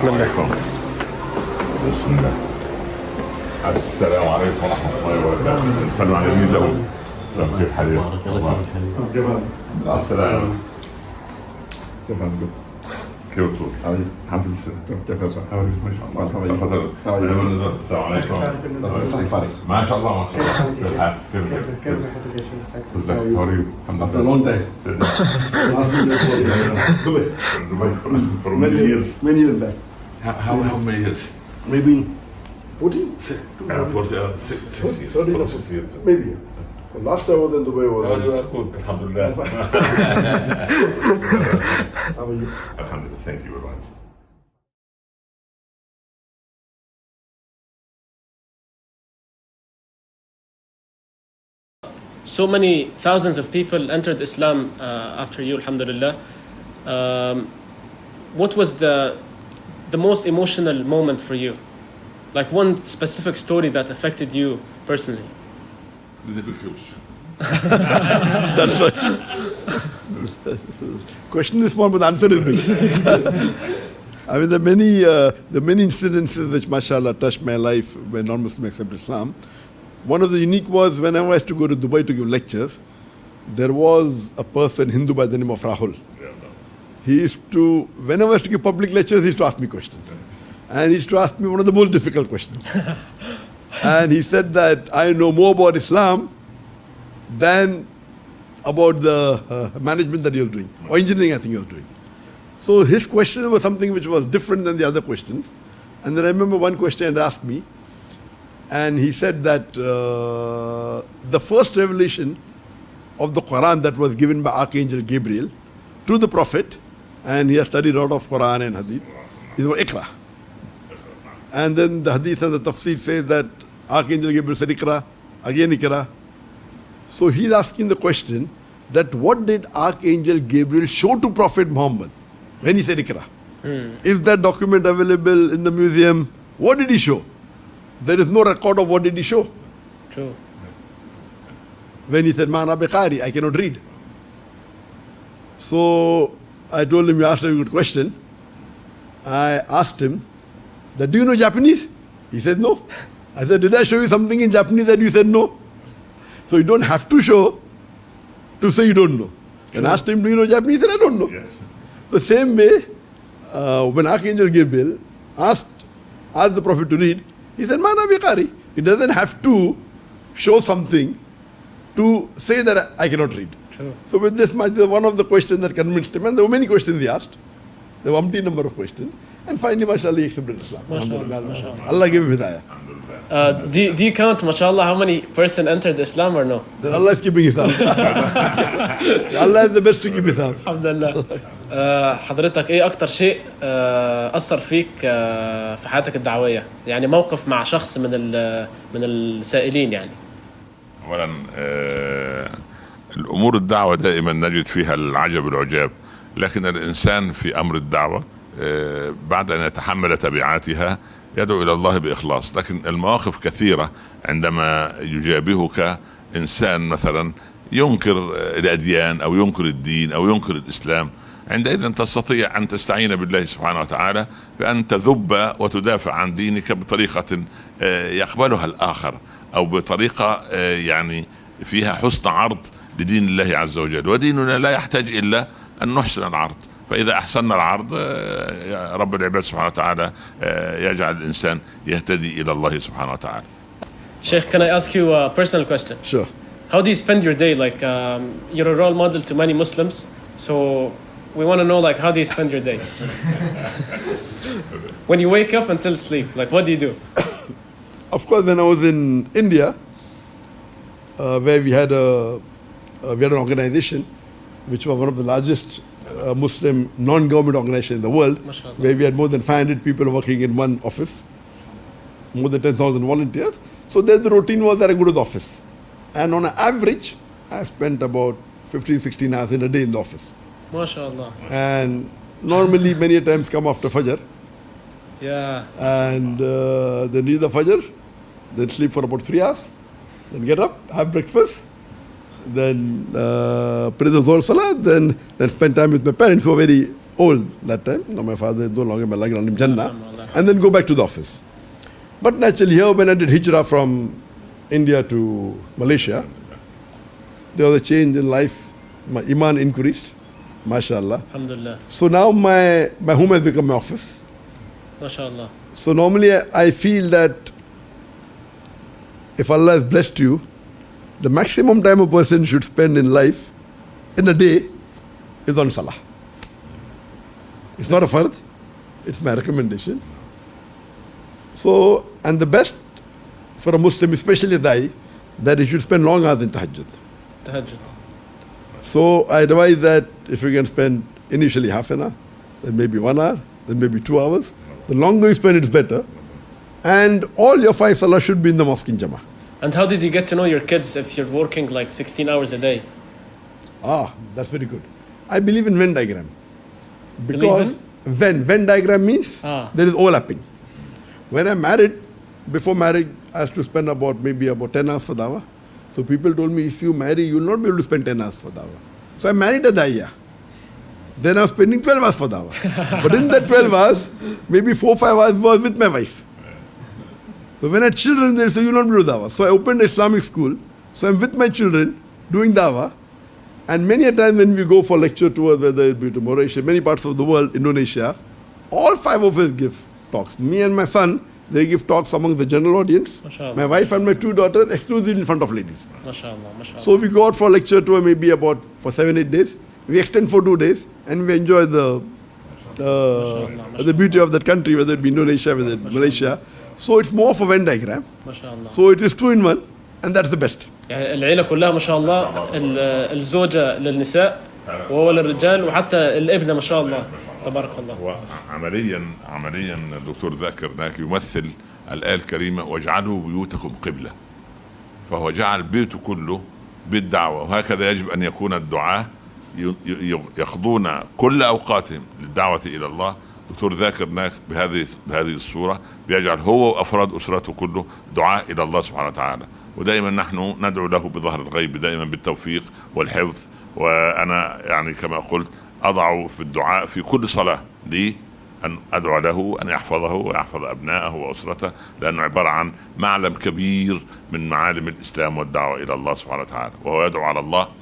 بسم الله. بسم الله. السلام عليكم ورحمة الله وبركاته. السلام على مين له؟ كيف حالك؟ السلام. كيف حالك؟ كيف تقول؟ الحمد لله. كيف صح؟ ما شاء الله. تفضل. السلام عليكم. ما شاء الله ما شاء الله. كيف حالك؟ كيف صحتك يا شيخ؟ How are you? الحمد لله. Long time. Dubai for many years. Many years back. How many years? Maybe 14? 6 years. 6 years. Maybe. Well, last time I was in Dubai was... Oh, you are good. Alhamdulillah. How are you? Alhamdulillah. Thank you very much. So many thousands of people entered Islam after you, alhamdulillah. What was the most emotional moment for you? Like one specific story that affected you personally? That's right. Question is small, but the answer is big. I mean, the many incidences which, mashallah, touched my life when non-Muslims accepted Islam. One of the unique was whenever I used to go to Dubai to give lectures, there was a person, Hindu by the name of Rahul. He used to, whenever I used to give public lectures, he used to ask me questions. And he used to ask me one of the most difficult questions. And he said that I know more about Islam than about the management that you're doing, or engineering I think you're doing. So his question was something which was different than the other questions. And then I remember one question he asked me, and he said that the first revelation of the Quran that was given by Archangel Gabriel to the Prophet, and he has studied a lot of Quran and Hadith, is about Iqra. And then the Hadith and the Tafsir says that Archangel Gabriel said Iqra, again Iqra. So he's asking the question that what did Archangel Gabriel show to Prophet Muhammad when he said Iqra? Is that document available in the museum? What did he show? There is no record of what did he show. True. When he said, Ma'ana biqari, I cannot read. So I told him, you asked a good question. I asked him, that, do you know Japanese? He said, no. I said, did I show you something in Japanese that you said no? So you don't have to show to say you don't know. When I asked him, do you know Japanese? He said, I don't know. Yes. So same way, when Archangel Gabriel asked the Prophet to read, he said, Ma'ana biqari. He doesn't have to show something to say that I cannot read. True. So with this much, one of the questions that convinced him, and there were many questions he asked. There were umpteen number of questions. And finally, mashallah, he accepted Islam. Mashallah. Allah gave him hidayah. Do you count, mashallah, how many person entered Islam or no? Then Allah is keeping his house. Allah is the best to keep his house. الحمد لله. حضرتك ايه اكتر شيء اثر فيك في حياتك الدعويه؟ يعني موقف مع شخص من السائلين يعني. اولا الامور الدعوه دائما نجد فيها العجب العجاب، لكن الانسان في امر الدعوه بعد ان يتحمل تبعاتها يدعو الى الله باخلاص. لكن المواقف كثيره عندما يجابهك انسان مثلا ينكر الاديان او ينكر الدين او ينكر الاسلام، عندئذ تستطيع ان تستعين بالله سبحانه وتعالى بان تذب وتدافع عن دينك بطريقه يقبلها الاخر، او بطريقه يعني فيها حسن عرض لدين الله عز وجل. وديننا لا يحتاج الا ان نحسن العرض، فاذا احسننا العرض رب العباد سبحانه وتعالى يجعل الانسان يهتدي الى الله سبحانه وتعالى. Sheikh, can I ask you a personal question? Sure. How do you spend your day? Like you're a role model to many Muslims, so we want to know, like, how do you spend your day? When you wake up until sleep, like, what do you do? Of course, when I was in India, where we had an organization which was one of the largest Muslim non-government organizations in the world, MashaAllah. where we had more than 500 people working in one office, more than 10,000 volunteers. So there the routine was that I go to the office. And on an average, I spent about 15, 16 hours in a day in the office. MashaAllah. And normally many times come after Fajr. Yeah. And then read the Fajr, then sleep for about 3 hours, then get up, have breakfast, then pray the Zohar Salah, then spend time with my parents who are very old that time. Now my father is no longer my life, Jannah, and then go back to the office. But naturally here when I did hijrah from India to Malaysia, there was a change in life. My iman increased, mashallah. Alhamdulillah. So now my home has become my office. MashaAllah. So normally I feel that if Allah has blessed you, the maximum time a person should spend in life, in a day, is on salah. It's not a fard, it's my recommendation. So, and the best for a Muslim, especially a da'i, that he should spend long hours in tahajjud. Tahajjud. So I advise that if you can spend initially half an hour, then maybe 1 hour, then maybe 2 hours. The longer you spend, it's better. And all your 5 salah should be in the mosque in Jama'ah. And how did you get to know your kids if you're working like 16 hours a day? That's very good. I believe in Venn diagram. Because Believe Venn diagram means there is overlapping. When I'm married, before marriage, I used to spend about 10 hours for dawah. So people told me, if you marry, you will not be able to spend 10 hours for dawah. So I married a da'iya. Then I was spending 12 hours for dawah. But in that 12 hours, maybe 4-5 hours was with my wife. So when I had children, they say, you will not do dawah. So I opened an Islamic school. So I'm with my children doing dawah. And many a time when we go for lecture tours, whether it be to Mauritius, many parts of the world, Indonesia, all 5 of us give talks. Me and my son, they give talks among the general audience. MashaAllah. My wife and my 2 daughters exclusively in front of ladies. MashaAllah, MashaAllah. So we go out for a lecture tour maybe about for 7-8 days. We extend for 2 days and we enjoy the beauty of that country, whether it be Indonesia, whether it be Malaysia. So it's more of a Venn diagram. MashaAllah. So it is 2 in 1 and that's the best. يعني العيلة كلها ما شاء الله، الزوجة للنساء وهو للرجال وحتى الابنة ما شاء الله تبارك الله. عمليا الدكتور ذاكر نايك يمثل الآية الكريمة واجعلوا بيوتكم قبلة، فهو جعل بيته كله بيت دعوة، وهكذا يجب أن يكون الدعاة يقضون كل أوقاتهم للدعوة إلى الله. دكتور ذاكر نايك بهذه الصورة بيجعل هو وأفراد أسرته كله دعاء إلى الله سبحانه وتعالى، ودائما نحن ندعو له بظهر الغيب دائما بالتوفيق والحفظ. وأنا يعني كما قلت أضع في الدعاء في كل صلاة لي أن أدعو له أن يحفظه ويحفظ أبنائه وأسرته، لأنه عبارة عن معلم كبير من معالم الإسلام والدعوة إلى الله سبحانه وتعالى، وهو يدعو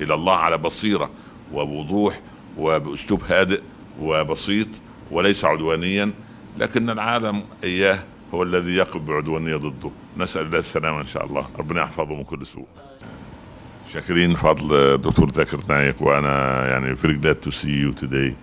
إلى الله على بصيرة وبوضوح وبأسلوب هادئ وبسيط وليس عدوانيا، لكن العالم إياه هو الذي يقف بعدوانية ضده. نسأل الله السلامة إن شاء الله، ربنا يحفظه من كل سوء. شاكرين فضل دكتور ذاكر نايك، وأنا يعني very glad to see you today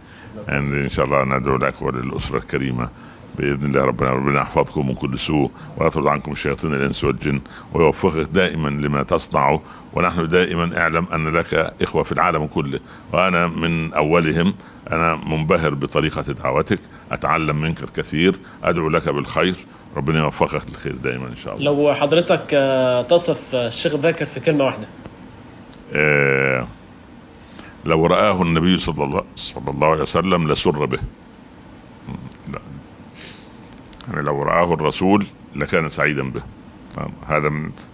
and إن شاء الله ندعو لك وللأسرة الكريمة بإذن الله. ربنا يحفظكم من كل سوء ويطرد عنكم الشياطين الإنس والجن ويوفقك دائما لما تصنعه. ونحن دائما اعلم أن لك إخوة في العالم كله وأنا من أولهم. أنا منبهر بطريقة دعوتك، أتعلم منك الكثير، أدعو لك بالخير، ربنا يوفقك للخير دائما إن شاء الله. لو حضرتك تصف الشيخ ذاكر في كلمة واحدة. لو رآه النبي صلى الله عليه وسلم لسر به. يعني لو رآه الرسول لكان سعيدا به. هذا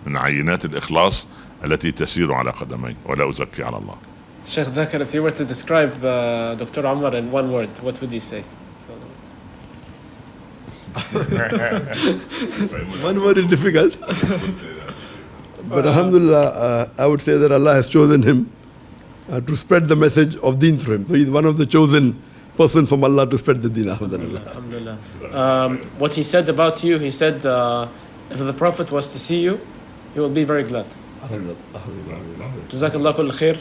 من عينات الإخلاص التي تسير على قدمين، ولا أزكي على الله. Sheikh ذاكر, if you were to describe Dr. Omar in one word, what would you say? One word is difficult. But alhamdulillah, I would say that Allah has chosen him to spread the message of deen through him. So he's one of the chosen person from Allah to spread the deen. Alhamdulillah. What he said about you, he said, if the Prophet was to see you, he will be very glad. Alhamdulillah. جزاك الله كل خير.